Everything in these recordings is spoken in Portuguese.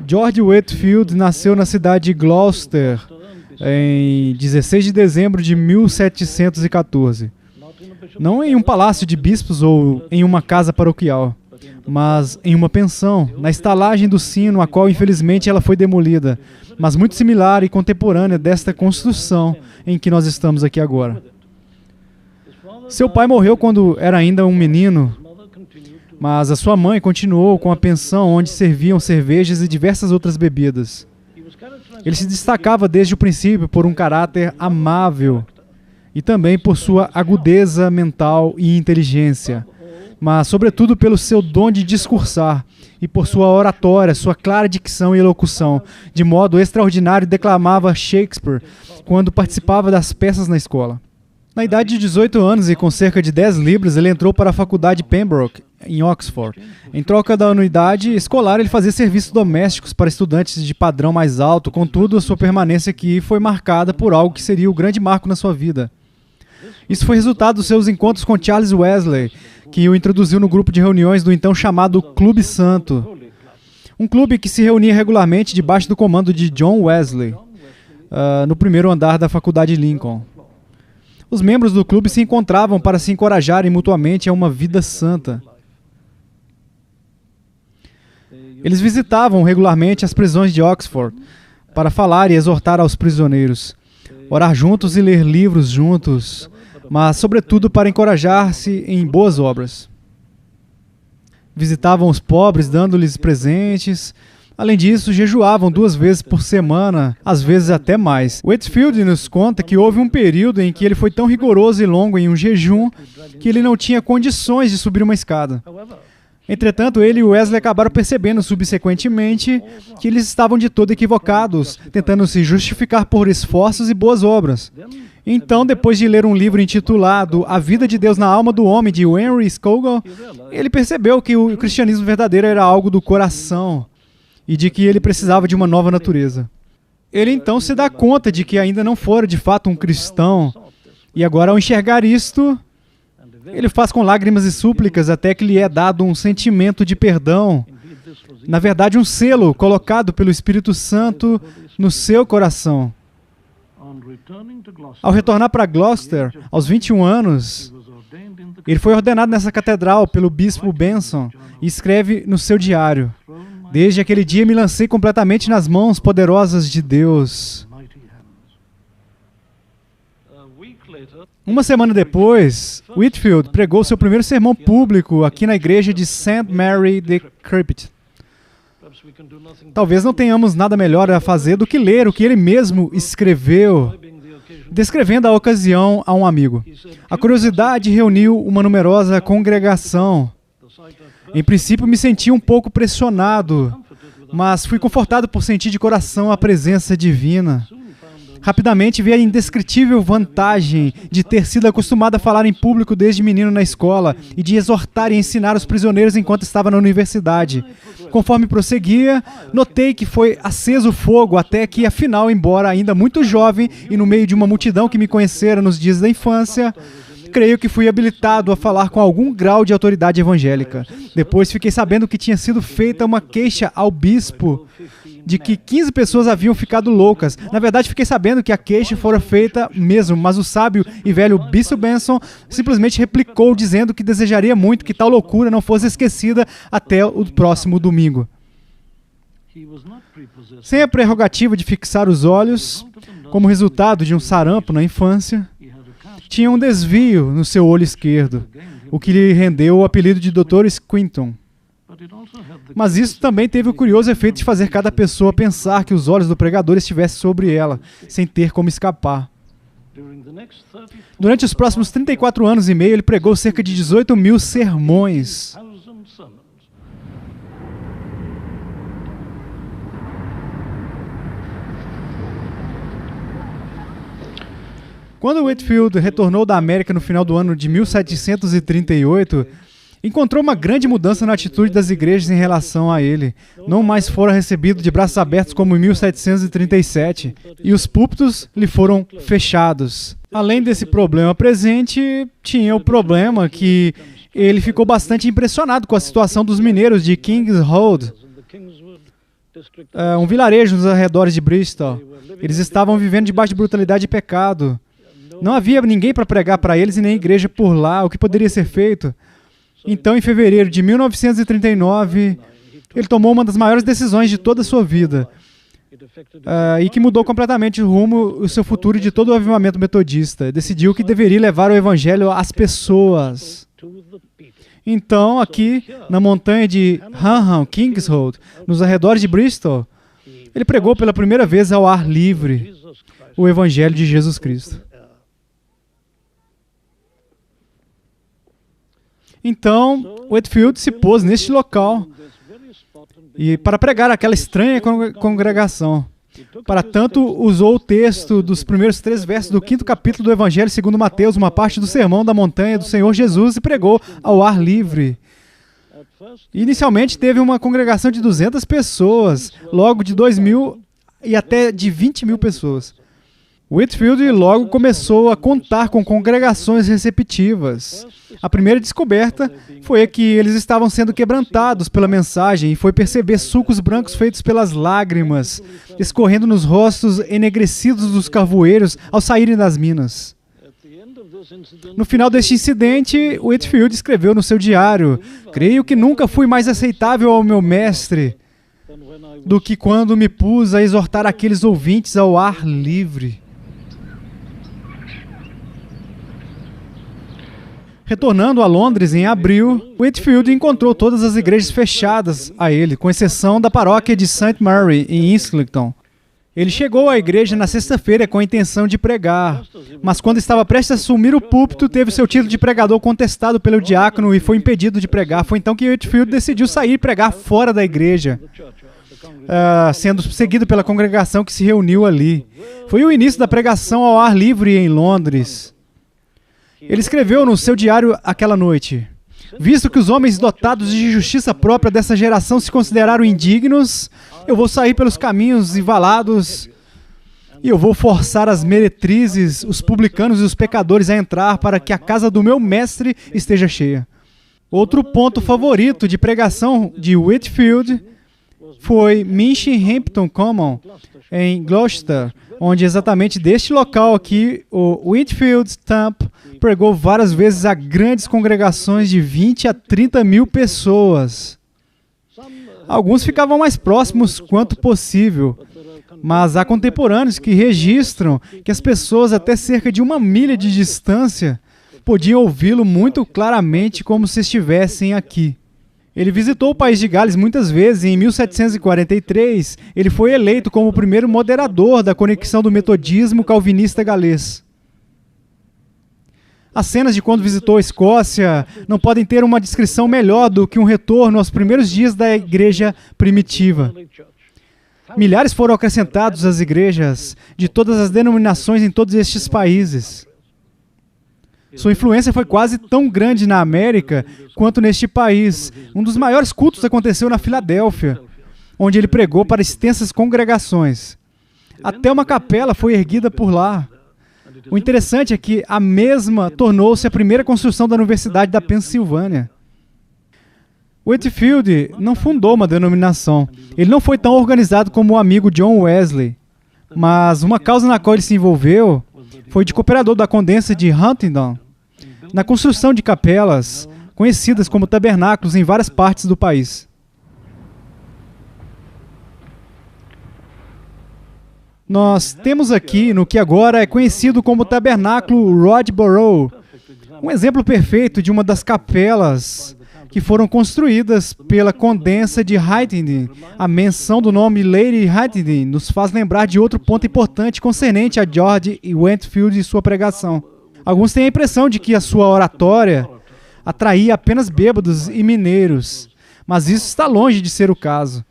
George Whitefield nasceu na cidade de Gloucester em 16 de dezembro de 1714. Não em um palácio de bispos ou em uma casa paroquial, mas em uma pensão, na estalagem do sino, a qual infelizmente ela foi demolida, mas muito similar e contemporânea desta construção em que nós estamos aqui agora. Seu pai morreu quando era ainda um menino, mas a sua mãe continuou com a pensão onde serviam cervejas e diversas outras bebidas. Ele se destacava desde o princípio por um caráter amável e também por sua agudeza mental e inteligência, mas sobretudo pelo seu dom de discursar e por sua oratória, sua clara dicção e elocução. De modo extraordinário declamava Shakespeare quando participava das peças na escola. Na idade de 18 anos e com cerca de 10 libras, ele entrou para a faculdade Pembroke, em Oxford. Em troca da anuidade escolar, ele fazia serviços domésticos para estudantes de padrão mais alto, contudo, a sua permanência aqui foi marcada por algo que seria o grande marco na sua vida. Isso foi resultado dos seus encontros com Charles Wesley, que o introduziu no grupo de reuniões do então chamado Clube Santo. Um clube que se reunia regularmente debaixo do comando de John Wesley, no primeiro andar da faculdade Lincoln. Os membros do clube se encontravam para se encorajarem mutuamente a uma vida santa. Eles visitavam regularmente as prisões de Oxford para falar e exortar aos prisioneiros, orar juntos e ler livros juntos, mas, sobretudo, para encorajar-se em boas obras. Visitavam os pobres, dando-lhes presentes. Além disso, jejuavam 2 vezes por semana, às vezes até mais. Whitefield nos conta que houve um período em que ele foi tão rigoroso e longo em um jejum que ele não tinha condições de subir uma escada. Entretanto, ele e Wesley acabaram percebendo subsequentemente que eles estavam de todo equivocados, tentando se justificar por esforços e boas obras. Então, depois de ler um livro intitulado A Vida de Deus na Alma do Homem, de Henry Scougal, ele percebeu que o cristianismo verdadeiro era algo do coração e de que ele precisava de uma nova natureza. Ele então se dá conta de que ainda não fora de fato um cristão, e agora, ao enxergar isto, ele faz com lágrimas e súplicas até que lhe é dado um sentimento de perdão, na verdade um selo colocado pelo Espírito Santo no seu coração. Ao retornar para Gloucester, aos 21 anos, ele foi ordenado nessa catedral pelo bispo Benson e escreve no seu diário: "Desde aquele dia me lancei completamente nas mãos poderosas de Deus." Uma semana depois, Whitefield pregou seu primeiro sermão público aqui na igreja de St. Mary the Crypt. Talvez não tenhamos nada melhor a fazer do que ler o que ele mesmo escreveu, descrevendo a ocasião a um amigo. A curiosidade reuniu uma numerosa congregação. Em princípio, me senti um pouco pressionado, mas fui confortado por sentir de coração a presença divina. Rapidamente vi a indescritível vantagem de ter sido acostumado a falar em público desde menino na escola e de exortar e ensinar os prisioneiros enquanto estava na universidade. Conforme prosseguia, notei que foi aceso o fogo até que, afinal, embora ainda muito jovem e no meio de uma multidão que me conhecera nos dias da infância, creio que fui habilitado a falar com algum grau de autoridade evangélica. Depois fiquei sabendo que tinha sido feita uma queixa ao bispo de que 15 pessoas haviam ficado loucas. Na verdade, fiquei sabendo que a queixa fora feita mesmo, mas o sábio e velho bispo Benson simplesmente replicou, dizendo que desejaria muito que tal loucura não fosse esquecida até o próximo domingo. Sem a prerrogativa de fixar os olhos, como resultado de um sarampo na infância, tinha um desvio no seu olho esquerdo, o que lhe rendeu o apelido de Dr. Squinton. Mas isso também teve o curioso efeito de fazer cada pessoa pensar que os olhos do pregador estivessem sobre ela, sem ter como escapar. Durante os próximos 34 anos e meio, ele pregou cerca de 18.000 sermões. Quando Whitefield retornou da América no final do ano de 1738, encontrou uma grande mudança na atitude das igrejas em relação a ele. Não mais fora recebido de braços abertos como em 1737, e os púlpitos lhe foram fechados. Além desse problema presente, tinha o problema que ele ficou bastante impressionado com a situação dos mineiros de Kingswood. um vilarejo nos arredores de Bristol. Eles estavam vivendo debaixo de brutalidade e pecado. Não havia ninguém para pregar para eles e nem igreja por lá. O que poderia ser feito? Então, em fevereiro de 1939, ele tomou uma das maiores decisões de toda a sua vida, e que mudou completamente o rumo, o seu futuro e de todo o avivamento metodista. Decidiu que deveria levar o evangelho às pessoas. Então, aqui na montanha de Hanham, Kingsholt, nos arredores de Bristol, ele pregou pela primeira vez ao ar livre o evangelho de Jesus Cristo. Então, Whitefield se pôs neste local para pregar aquela estranha congregação. Para tanto, usou o texto dos primeiros 3 versos do 5º capítulo do Evangelho segundo Mateus, uma parte do sermão da montanha do Senhor Jesus, e pregou ao ar livre. Inicialmente teve uma congregação de 200 pessoas, logo de 2.000 e até de 20.000 pessoas. Whitefield logo começou a contar com congregações receptivas. A primeira descoberta foi que eles estavam sendo quebrantados pela mensagem e foi perceber sucos brancos feitos pelas lágrimas, escorrendo nos rostos enegrecidos dos carvoeiros ao saírem das minas. No final deste incidente, Whitefield escreveu no seu diário: "Creio que nunca fui mais aceitável ao meu mestre do que quando me pus a exortar aqueles ouvintes ao ar livre." Retornando a Londres em abril, Whitefield encontrou todas as igrejas fechadas a ele, com exceção da paróquia de St. Mary, em Islington. Ele chegou à igreja na sexta-feira com a intenção de pregar, mas quando estava prestes a assumir o púlpito, teve seu título de pregador contestado pelo diácono e foi impedido de pregar. Foi então que Whitefield decidiu sair e pregar fora da igreja, sendo seguido pela congregação que se reuniu ali. Foi o início da pregação ao ar livre em Londres. Ele escreveu no seu diário aquela noite: "Visto que os homens dotados de justiça própria dessa geração se consideraram indignos, eu vou sair pelos caminhos e valados e eu vou forçar as meretrizes, os publicanos e os pecadores a entrar para que a casa do meu mestre esteja cheia." Outro ponto favorito de pregação de Whitefield foi Minchinhampton Common, em Gloucester, onde exatamente deste local aqui, o Whitefield Stump pregou várias vezes a grandes congregações de 20 a 30 mil pessoas. Alguns ficavam mais próximos quanto possível, mas há contemporâneos que registram que as pessoas até cerca de 1 milha de distância podiam ouvi-lo muito claramente como se estivessem aqui. Ele visitou o país de Gales muitas vezes e em 1743 ele foi eleito como o primeiro moderador da conexão do metodismo calvinista galês. As cenas de quando visitou a Escócia não podem ter uma descrição melhor do que um retorno aos primeiros dias da igreja primitiva. Milhares foram acrescentados às igrejas de todas as denominações em todos estes países. Sua influência foi quase tão grande na América quanto neste país. Um dos maiores cultos aconteceu na Filadélfia, onde ele pregou para extensas congregações. Até uma capela foi erguida por lá. O interessante é que a mesma tornou-se a primeira construção da Universidade da Pensilvânia. Whitefield não fundou uma denominação. Ele não foi tão organizado como o amigo John Wesley, mas uma causa na qual ele se envolveu foi de cooperador da Condensa de Huntingdon, na construção de capelas conhecidas como tabernáculos em várias partes do país. Nós temos aqui no que agora é conhecido como Tabernáculo Rodborough, um exemplo perfeito de uma das capelas que foram construídas pela Condensa de Huntingdon. A menção do nome Lady Huntingdon nos faz lembrar de outro ponto importante concernente a George Whitefield e sua pregação. Alguns têm a impressão de que a sua oratória atraía apenas bêbados e mineiros, mas isso está longe de ser o caso.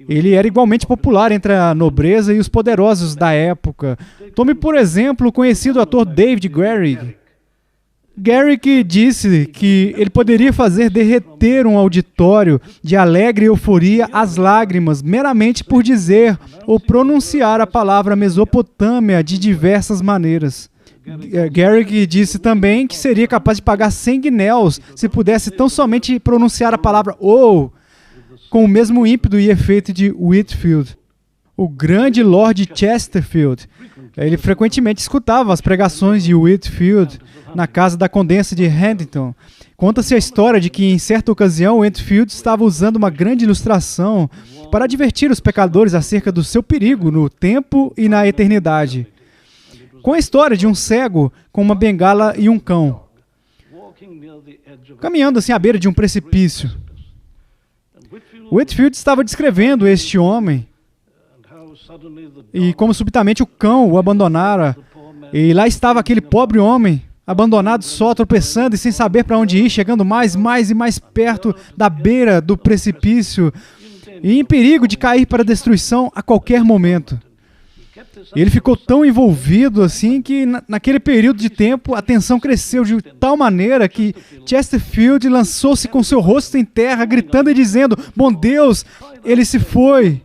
Ele era igualmente popular entre a nobreza e os poderosos da época. Tome, por exemplo, o conhecido ator David Garrick. Garrick disse que ele poderia fazer derreter um auditório de alegre euforia às lágrimas meramente por dizer ou pronunciar a palavra Mesopotâmia de diversas maneiras. Garrick disse também que seria capaz de pagar 100 guinéus se pudesse tão somente pronunciar a palavra "oh", com o mesmo ímpeto e efeito de Whitefield. O grande Lord Chesterfield, ele frequentemente escutava as pregações de Whitefield na casa da Condessa de Haddington. Conta-se a história de que, em certa ocasião, Whitefield estava usando uma grande ilustração para advertir os pecadores acerca do seu perigo no tempo e na eternidade, com a história de um cego com uma bengala e um cão, caminhando assim à beira de um precipício. Whitefield estava descrevendo este homem e como subitamente o cão o abandonara, e lá estava aquele pobre homem, abandonado só, tropeçando e sem saber para onde ir, chegando mais e mais perto da beira do precipício e em perigo de cair para a destruição a qualquer momento. Ele ficou tão envolvido assim que naquele período de tempo a tensão cresceu de tal maneira que Chesterfield lançou-se com seu rosto em terra, gritando e dizendo: "Bom Deus, ele se foi!"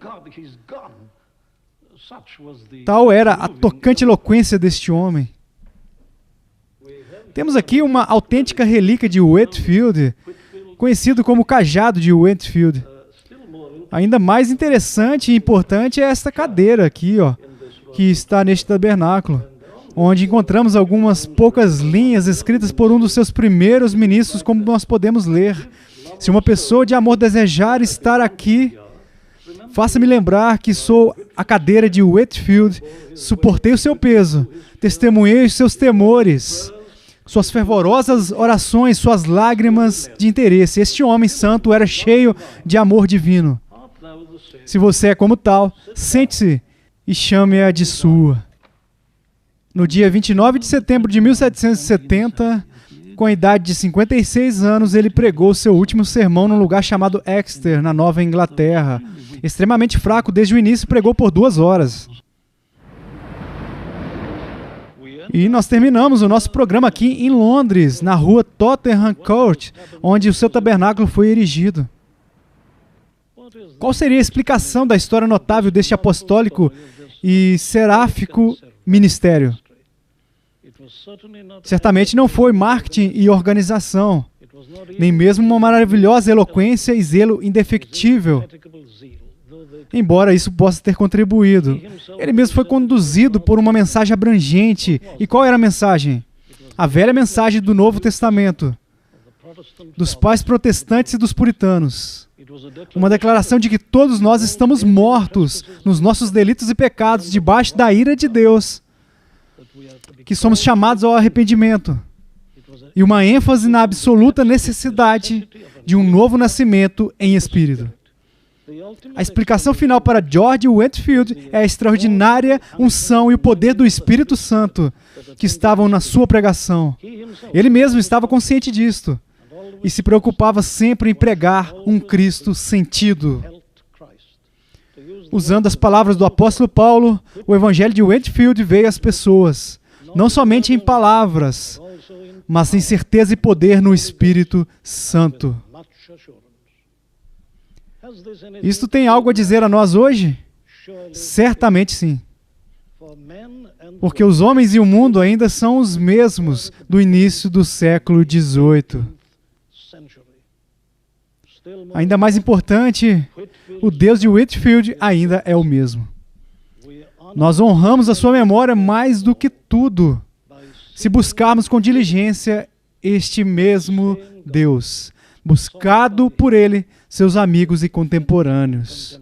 Tal era a tocante eloquência deste homem. Temos aqui uma autêntica relíquia de Whitefield, conhecido como o cajado de Whitefield. Ainda mais interessante e importante é esta cadeira aqui, que está neste tabernáculo, onde encontramos algumas poucas linhas escritas por um dos seus primeiros ministros, como nós podemos ler: "Se uma pessoa de amor desejar estar aqui, faça-me lembrar que sou a cadeira de Whitefield, suportei o seu peso, testemunhei os seus temores, suas fervorosas orações, suas lágrimas de interesse." Este homem santo era cheio de amor divino. Se você é como tal, sente-se e chame-a de sua. No dia 29 de setembro de 1770, com a idade de 56 anos, ele pregou seu último sermão num lugar chamado Exeter, na Nova Inglaterra. Extremamente fraco desde o início, pregou por 2 horas. E nós terminamos o nosso programa aqui em Londres, na rua Tottenham Court, onde o seu tabernáculo foi erigido. Qual seria a explicação da história notável deste apostólico e seráfico ministério? Certamente não foi marketing e organização, nem mesmo uma maravilhosa eloquência e zelo indefectível, embora isso possa ter contribuído. Ele mesmo foi conduzido por uma mensagem abrangente. E qual era a mensagem? A velha mensagem do Novo Testamento, dos pais protestantes e dos puritanos. Uma declaração de que todos nós estamos mortos nos nossos delitos e pecados, debaixo da ira de Deus, que somos chamados ao arrependimento. E uma ênfase na absoluta necessidade de um novo nascimento em espírito. A explicação final para George Whitefield é a extraordinária unção e o poder do Espírito Santo que estavam na sua pregação. Ele mesmo estava consciente disto e se preocupava sempre em pregar um Cristo sentido. Usando as palavras do apóstolo Paulo, o evangelho de Whitefield veio às pessoas, não somente em palavras, mas em certeza e poder no Espírito Santo. Isto tem algo a dizer a nós hoje? Certamente sim. Porque os homens e o mundo ainda são os mesmos do início do século XVIII. Ainda mais importante, o Deus de Whitefield ainda é o mesmo. Nós honramos a sua memória mais do que tudo, se buscarmos com diligência este mesmo Deus, buscado por Ele, seus amigos e contemporâneos.